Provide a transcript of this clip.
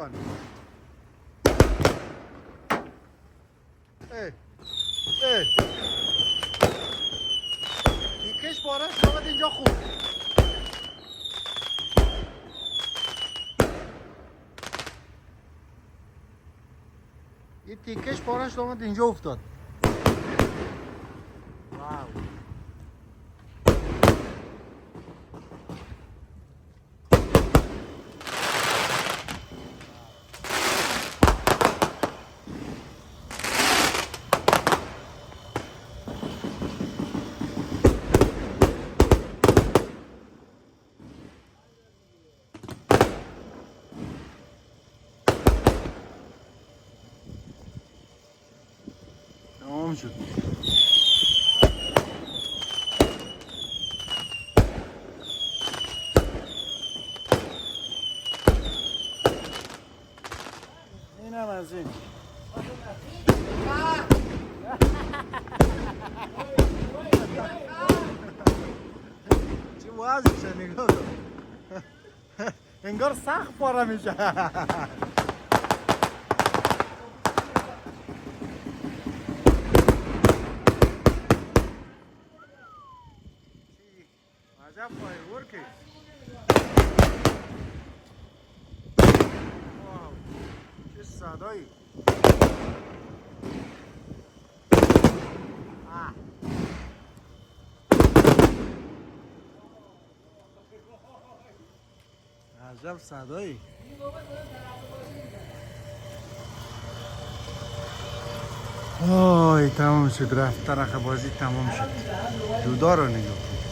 کن. تیکش بارش آمد اینجا خوب. یه تیکش بارش آمد اینجا افتاد. واو. تمام شد. اینم از این. چه وضعشه نگاه کن. انگار سخت پاره میشه. عجب فایرورکی. واو چه صدایی. عجب صدایی. آی تمام شد. رفت ترخ بازی تمام شد. جودا رو نگاه کن.